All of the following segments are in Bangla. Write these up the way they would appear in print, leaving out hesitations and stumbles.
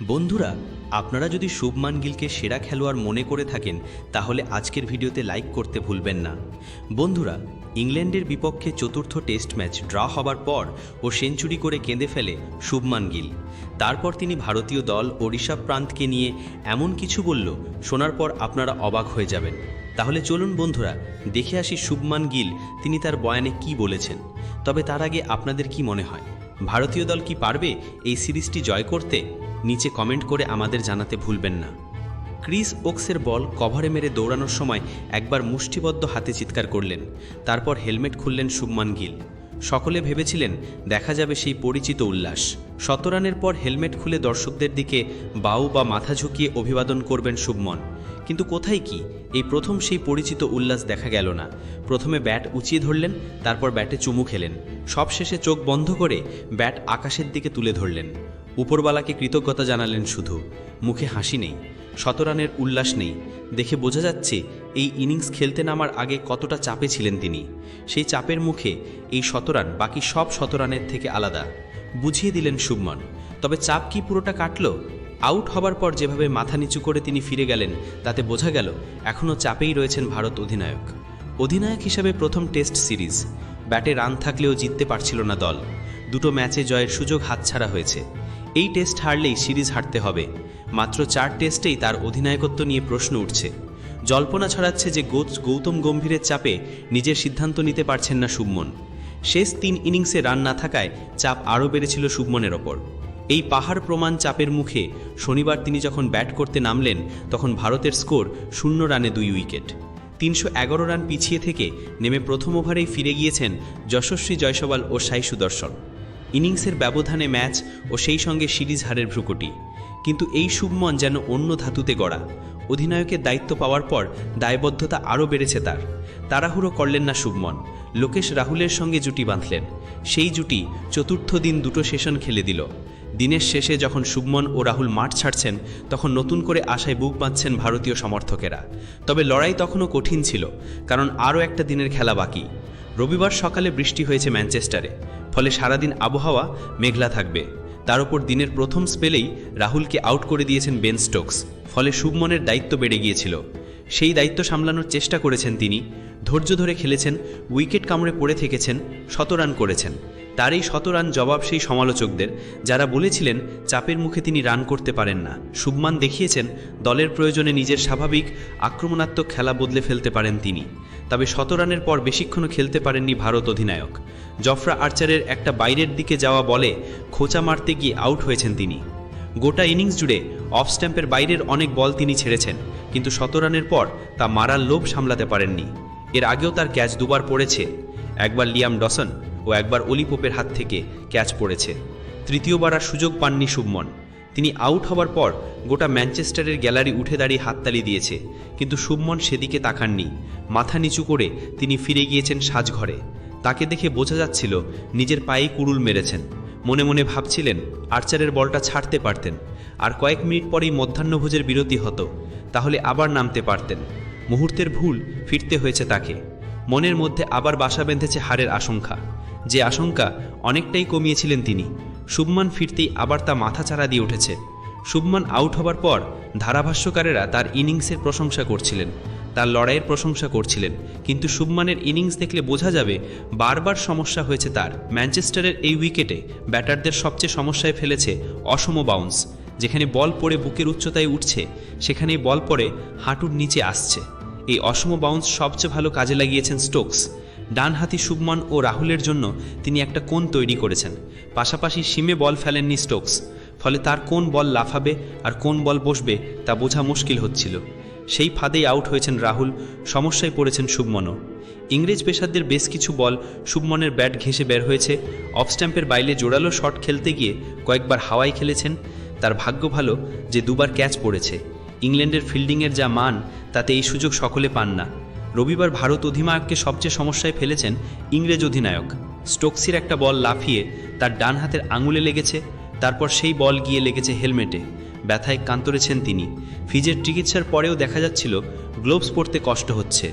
বন্ধুরা, আপনারা যদি শুভমান গিলকে সেরা খেলোয়াড় মনে করে থাকেন তাহলে আজকের ভিডিওতে লাইক করতে ভুলবেন না। বন্ধুরা, ইংল্যান্ডের বিপক্ষে চতুর্থ টেস্ট ম্যাচ ড্র হবার পর ও সেঞ্চুরি করে কেঁদে ফেলে শুভমান গিল। তারপর তিনি ভারতীয় দল ও ঋষভ পান্থকে নিয়ে এমন কিছু বলল, শোনার পর আপনারা অবাক হয়ে যাবেন। তাহলে চলুন বন্ধুরা, দেখে আসি শুভমান গিল তিনি তার বয়ানে কি বলেছেন। তবে তার আগে আপনাদের কি মনে হয়, ভারতীয় দল কি পারবে এই সিরিজটি জয় করতে? নিচে কমেন্ট করে আমাদের জানাতে ভুলবেন না। ক্রিস ওকসের বল কভারে মেরে দৌড়ানোর সময় একবার মুষ্টিবদ্ধ হাতে চিৎকার করলেন, তারপর হেলমেট খুললেন শুভমান গিল। সকলে ভেবেছিলেন দেখা যাবে সেই পরিচিত উল্লাস। ১৭ রানের পর হেলমেট খুলে দর্শকদের দিকে বাউ বা মাথা ঝুঁকিয়ে অভিবাদন করবেন শুভমন, কিন্তু কোথায় কি এই প্রথম সেই পরিচিত উল্লাস দেখা গেল না। প্রথমে ব্যাট উঁচিয়ে ধরলেন, তারপর ব্যাটে চুমু খেলেন, সবশেষে চোখ বন্ধ করে ব্যাট আকাশের দিকে তুলে ধরলেন। উপরবালাকে কৃতজ্ঞতা জানালেন, শুধু মুখে হাসি নেই, ১৭ রানের উল্লাস নেই। দেখে বোঝা যাচ্ছে এই ইনিংস খেলতে নামার আগে কতটা চাপে ছিলেন তিনি। সেই চাপের মুখে এই ১৭ রান বাকি সব ১৭ রানের থেকে আলাদা, বুঝিয়ে দিলেন শুভমান। তবে চাপ কি পুরোটা কাটল? আউট হবার পর যেভাবে মাথা নিচু করে তিনি ফিরে গেলেন, তাতে বোঝা গেল এখনও চাপেই রয়েছেন ভারত অধিনায়ক। অধিনায়ক হিসাবে প্রথম টেস্ট সিরিজ, ব্যাটে রান থাকলেও জিততে পারছিল না দল। দুটো ম্যাচে জয়ের সুযোগ হাতছাড়া হয়েছে। এই টেস্ট হারলেই সিরিজ হারতে হবে। মাত্র ৪ টেস্টেই তার অধিনায়কত্ব নিয়ে প্রশ্ন উঠছে। জল্পনা ছড়াচ্ছে যে গৌতম গম্ভীরের চাপে নিজের সিদ্ধান্ত নিতে পারছেন না শুভমন। শেষ ৩ ইনিংসে রান না থাকায় চাপ আরও বেড়েছিল শুভমনের ওপর। এই পাহাড় প্রমাণ চাপের মুখে শনিবার তিনি যখন ব্যাট করতে নামলেন, তখন ভারতের স্কোর ০ রানে ২ উইকেট। ৩১১ রান পিছিয়ে থেকে নেমে প্রথম ওভারেই ফিরে গিয়েছেন যশস্বী জয়সওয়াল ও সাই সুদর্শন। ইনিংসের ব্যবধানে ম্যাচ ও সেই সঙ্গে সিরিজ হারের ভ্রুকুটি। কিন্তু এই শুভমন যেন অন্য ধাতুতে গড়া। অধিনায়কের দায়িত্ব পাওয়ার পর দায়বদ্ধতা আরও বেড়েছে তার। তাড়াহুড়ো করলেন না শুভমন, লোকেশ রাহুলের সঙ্গে জুটি বাঁধলেন। সেই জুটি চতুর্থ দিন দুটো সেশন খেলে দিল। দিনের শেষে যখন শুভমন ও রাহুল মাঠ ছাড়ছেন, তখন নতুন করে আশায় বুক বাঁধছেন ভারতীয় সমর্থকেরা। তবে লড়াই তখনও কঠিন ছিল, কারণ আরও একটা দিনের খেলা বাকি। রবিবার সকালে বৃষ্টি হয়েছে ম্যানচেস্টারে, ফলে সারাদিন আবহাওয়া মেঘলা থাকবে। তার উপর দিনের প্রথম স্পেলেই রাহুলকে আউট করে দিয়েছেন বেন স্টোকস, ফলে শুভমনের দায়িত্ব বেড়ে গিয়েছিল। সেই দায়িত্ব সামলানোর চেষ্টা করেছেন তিনি, ধৈর্য ধরে খেলেছেন, উইকেট কামড়ে পড়ে থেকেছেন, ১০০ রান করেছেন। তার এই ১০০ রান জবাব সেই সমালোচকদের যারা বলেছিলেন চাপের মুখে তিনি রান করতে পারেন না। শুভমান দেখিয়েছেন দলের প্রয়োজনে নিজের স্বাভাবিক আক্রমণাত্মক খেলা বদলে ফেলতে পারেন তিনি। তবে ১০০ রানের পর বেশিক্ষণও খেলতে পারেননি ভারত অধিনায়ক। জফরা আর্চারের একটা বাইরের দিকে যাওয়া বলে খোঁচা মারতে গিয়ে আউট হয়েছেন তিনি। গোটা ইনিংস জুড়ে অফ স্ট্যাম্পের বাইরের অনেক বল তিনি ছেড়েছেন, কিন্তু ১০০ রানের পর তা মারার লোভ সামলাতে পারেননি। এর আগেও তার ক্যাচ দুবার পড়েছে, একবার লিয়াম ডসন ও একবার অলি পোপের হাত থেকে ক্যাচ পড়েছে। তৃতীয়বার আর সুযোগ পাননি শুভমন। তিনি আউট হবার পর গোটা ম্যানচেস্টারের গ্যালারি উঠে দাঁড়িয়ে হাততালি দিয়েছে, কিন্তু শুভমন সেদিকে তাকাননি। মাথা নিচু করে তিনি ফিরে গিয়েছেন সাজঘরে। তাকে দেখে বোঝা যাচ্ছিল নিজের পায়ে কুড়ুল মেরেছেন। মনে মনে ভাবছিলেন আর্চারের বলটা ছাড়তে পারতেন, আর কয়েক মিনিট পরেই মধ্যাহ্নভোজের বিরতি হতো, তাহলে আবার নামতে পারতেন। মুহূর্তের ভুল ফিরতে হয়েছে তাকে। মনের মধ্যে আবার বাসা বেঁধেছে হারের আশঙ্কা, যে আশঙ্কা অনেকটাই কমিয়েছিলেন তিনি। শুভমান ফিরতেই আবার তা মাথাচাড়া দিয়ে উঠেছে। শুভমান আউট হবার পর ধারাভাষ্যকারেরা তার ইনিংসের প্রশংসা করছিলেন, তার লড়াইয়ের প্রশংসা করছিলেন, কিন্তু শুভমানের ইনিংস দেখলে বোঝা যাবে বারবার সমস্যা হয়েছে তার। ম্যানচেস্টারের এই উইকেটে ব্যাটারদের সবচেয়ে সমস্যায় ফেলেছে অসম বাউন্স। যেখানে বল পড়ে বুকের উচ্চতায় উঠছে, সেখানেই বল পড়ে হাঁটুর নিচে আসছে। এই অসম বাউন্স সবচেয়ে ভালো কাজে লাগিয়েছেন স্টোকস। ডানহাতি শুভমান ও রাহুলের জন্য তিনি একটা কোণ তৈরি করেছেন। পাশাপাশি সীমে বল ফেলেননি স্টোকস, ফলে তার কোন বল লাফাবে আর কোন বল বসবে তা বোঝা মুশকিল হচ্ছিল। সেই ফাঁদেই আউট হয়েছেন রাহুল, সমস্যায় পড়েছেন শুভমনও। ইংরেজ পেসারদের বেশ কিছু বল শুভমনের ব্যাট ঘেঁষে বের হয়েছে। অফ স্ট্যাম্পের বাইরে জোরালো শট খেলতে গিয়ে কয়েকবার হাওয়ায় খেলেছেন। তার ভাগ্য ভালো যে দুবার ক্যাচ পড়েছে। ইংল্যান্ডের ফিল্ডিংয়ের যা মান, তাতে এই সুযোগ সকলে পান না। রবিবার ভারত অধিনায়ককে সবচেয়ে সমস্যায় ফেলেছেন ইংরেজ অধিনায়ক। স্টোকসের একটা বল লাফিয়ে তার ডান হাতের আঙুলে লেগেছে, তারপর সেই বল গিয়ে লেগেছে হেলমেটে। ব্যথায় কাতরেছেন তিনি। ফিজের চিকিৎসার পরেও দেখা যাচ্ছিল গ্লোভস পরতে কষ্ট হচ্ছে।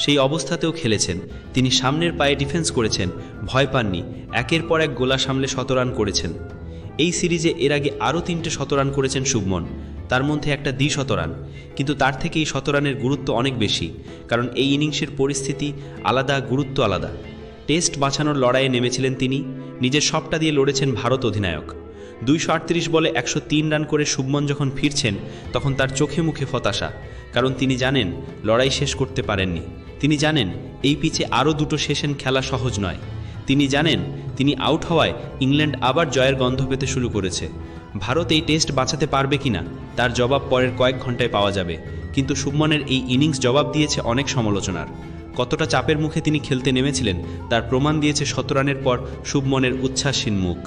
সেই অবস্থাতেও খেলেছেন তিনি। সামনের পায়ে ডিফেন্স করেছেন, ভয় পাননি, একের পর এক গোলা সামলে ১০০ রান করেছেন। এই সিরিজে এর আগে আরও 3টে শতরান করেছেন শুভমন, তার মধ্যে একটা দ্বি-শতরান। কিন্তু তার থেকে এই শতরানের গুরুত্ব অনেক বেশি, কারণ এই ইনিংসের পরিস্থিতি আলাদা, গুরুত্ব আলাদা। টেস্ট বাঁচানোর লড়াইয়ে নেমেছিলেন তিনি, নিজের সবটা দিয়ে লড়েছেন ভারত অধিনায়ক। 238 বলে 103 রান করে শুভমন যখন ফিরছেন, তখন তার চোখে মুখে হতাশা, কারণ তিনি জানেন লড়াই শেষ করতে পারেননি। তিনি জানেন এই পিচে আরও 2টো সেশন খেলা সহজ নয়। তিনি জানেন তিনি আউট হওয়ায় ইংল্যান্ড আবার জয়ের গন্ধ পেতে শুরু করেছে। ভারত এই টেস্ট বাঁচাতে পারবে কিনা তার জবাব পরের কয়েক ঘন্টায় পাওয়া যাবে, কিন্তু শুভমনের এই ইনিংস জবাব দিয়েছে অনেক সমালোচনার। কতটা চাপের মুখে তিনি খেলতে নেমেছিলেন তার প্রমাণ দিয়েছে শতরানের পর শুভমনের উচ্ছ্বাসহীন মুখ।